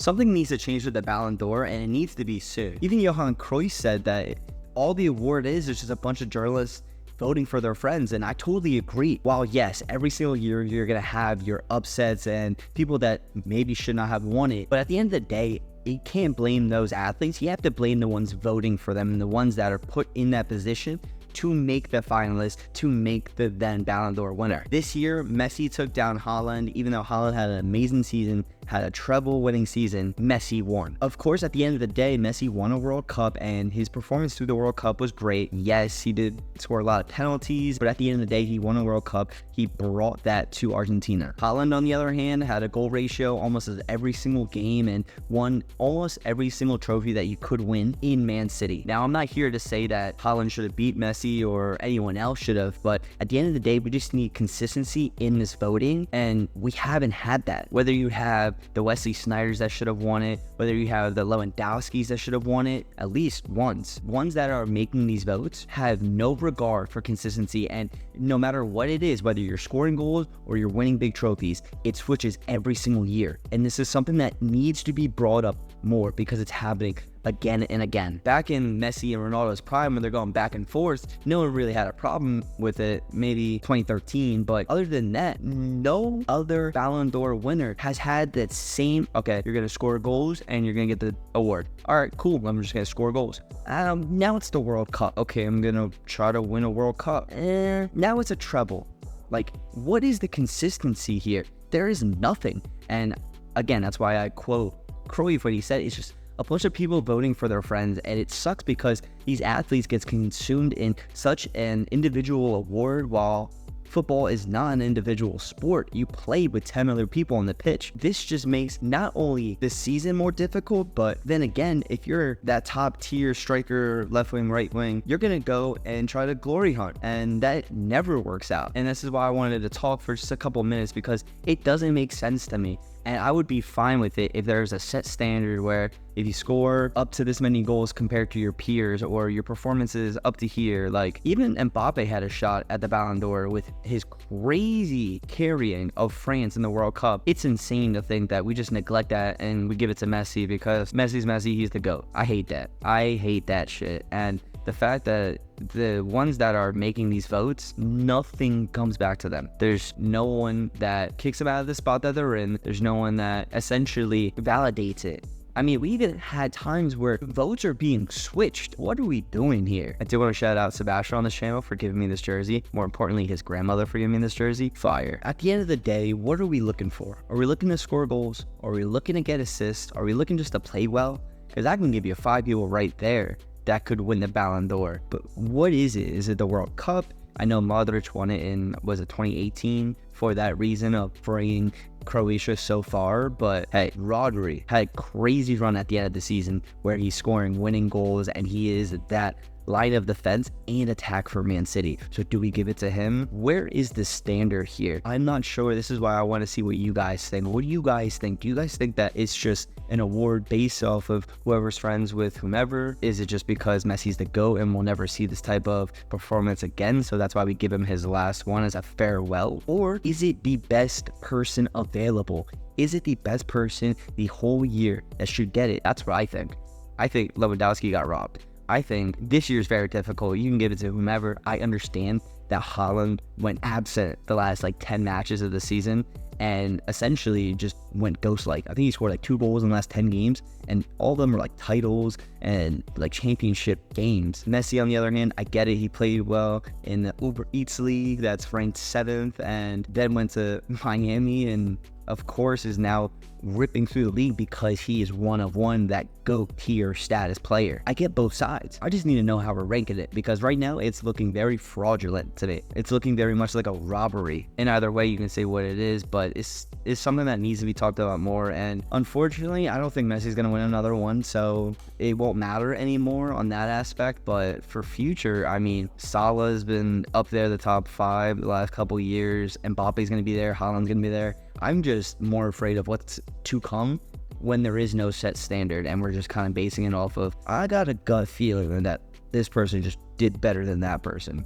Something needs to change with the Ballon d'Or, and it needs to be soon. Even Johan Cruyff said that all the award is just a bunch of journalists voting for their friends, and I totally agree. While yes, every single year you're gonna have your upsets and people that maybe should not have won it, but at the end of the day, you can't blame those athletes. You have to blame the ones voting for them and the ones that are put in that position to make the finalist, to make the then Ballon d'Or winner. This year, Messi took down Haaland. Even though Haaland had an amazing season, had a treble-winning season, Messi won. Of course, at the end of the day, Messi won a World Cup, and his performance through the World Cup was great. Yes, he did score a lot of penalties, but at the end of the day, he won a World Cup. He brought that to Argentina. Haaland, on the other hand, had a goal ratio almost as every single game and won almost every single trophy that you could win in Man City. Now, I'm not here to say that Haaland should have beat Messi or anyone else should have, but at the end of the day, we just need consistency in this voting, and we haven't had that. Whether you have the Wesley Snyders that should have won it, whether you have the Lewandowskis that should have won it, at least once. Ones that are making these votes have no regard for consistency, and no matter what it is, whether you're scoring goals or you're winning big trophies, it switches every single year. And this is something that needs to be brought up more because it's happening again and again. Back in Messi and Ronaldo's prime, when they're going back and forth, no one really had a problem with it, maybe 2013, but other than that, no other Ballon d'Or winner has had that same, okay, you're gonna score goals and you're gonna get the award. All right, cool, I'm just gonna score goals. Now it's the World Cup. Okay, I'm gonna try to win a World Cup. Now it's a treble. Like, what is the consistency here? There is nothing. And again, that's why I quote Cruyff when he said it's just a bunch of people voting for their friends, and it sucks because these athletes get consumed in such an individual award while football is not an individual sport. You play with 10 other people on the pitch. This just makes not only the season more difficult, but then again, if you're that top tier striker, left wing, right wing, you're gonna go and try to glory hunt, and that never works out. And this is why I wanted to talk for just a couple minutes, because it doesn't make sense to me. And I would be fine with it if there's a set standard where if you score up to this many goals compared to your peers, or your performances up to here, like even Mbappe had a shot at the Ballon d'Or with his crazy carrying of France in the World Cup. It's insane to think that we just neglect that and we give it to Messi because Messi's Messi, he's the GOAT. I hate that. I hate that shit. And the fact that the ones that are making these votes, nothing comes back to them. There's no one that kicks them out of the spot that they're in. There's no one that essentially validates it. I mean, we even had times where votes are being switched. What are we doing here? I do want to shout out Sebastian on this channel for giving me this jersey. More importantly, his grandmother for giving me this jersey. Fire. At the end of the day, what are we looking for? Are we looking to score goals? Are we looking to get assists? Are we looking just to play well? Because I can give you 5 people right there that could win the Ballon d'Or. But what is it? Is it the World Cup? I know Modric won it in, was it 2018? For that reason of bringing Croatia so far. But hey, Rodri had a crazy run at the end of the season where he's scoring winning goals, and he is that line of defense and attack for Man City. So do we give it to him? Where is the standard here? I'm not sure. This is why I want to see what you guys think. What do you guys think? Do you guys think that it's just an award based off of whoever's friends with whomever? Is it just because Messi's the GOAT and we'll never see this type of performance again, so that's why we give him his last one as a farewell? Or is it the best person available? Is it the best person the whole year that should get it? That's what I think. I think Lewandowski got robbed. I think this year is very difficult. You can give it to whomever. I understand that Haaland went absent the last 10 matches of the season and essentially just went ghost-like. I think he scored 2 goals in the last 10 games, and all of them were titles and championship games. Messi, on the other hand, I get it. He played well in the Uber Eats League that's ranked 7th, and then went to Miami, and of course is now ripping through the league because he is one of one, that GOAT tier status player. I get both sides. I just need to know how we're ranking it, because right now it's looking very fraudulent to me. It's looking very much like a robbery. In either way, you can say what it is, but it's something that needs to be talked about more. And unfortunately, I don't think Messi's going to win another one, so it won't matter anymore on that aspect. But for future, I mean, Salah's been up there, the top 5 the last couple years. Mbappe's going to be there. Haaland's going to be there. I'm just more afraid of what's to come when there is no set standard, and we're just kind of basing it off of, I got a gut feeling that this person just did better than that person.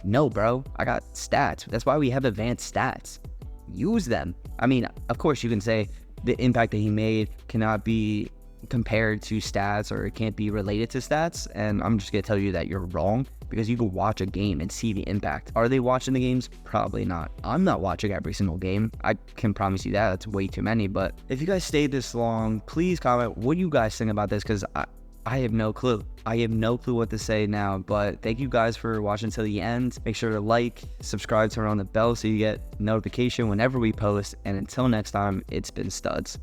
No, bro, I got stats. That's why we have advanced stats. Use them. I mean, of course you can say the impact that he made cannot be compared to stats, or it can't be related to stats. And I'm just gonna tell you that you're wrong, because you can watch a game and see the impact. Are they watching the games? Probably not. I'm not watching every single game. I can promise you that. That's way too many. But if you guys stayed this long, please comment what you guys think about this, because I have no clue. I have no clue what to say now. But thank you guys for watching till the end. Make sure to like, subscribe, turn on the bell so you get notification whenever we post. And until next time, it's been Studs.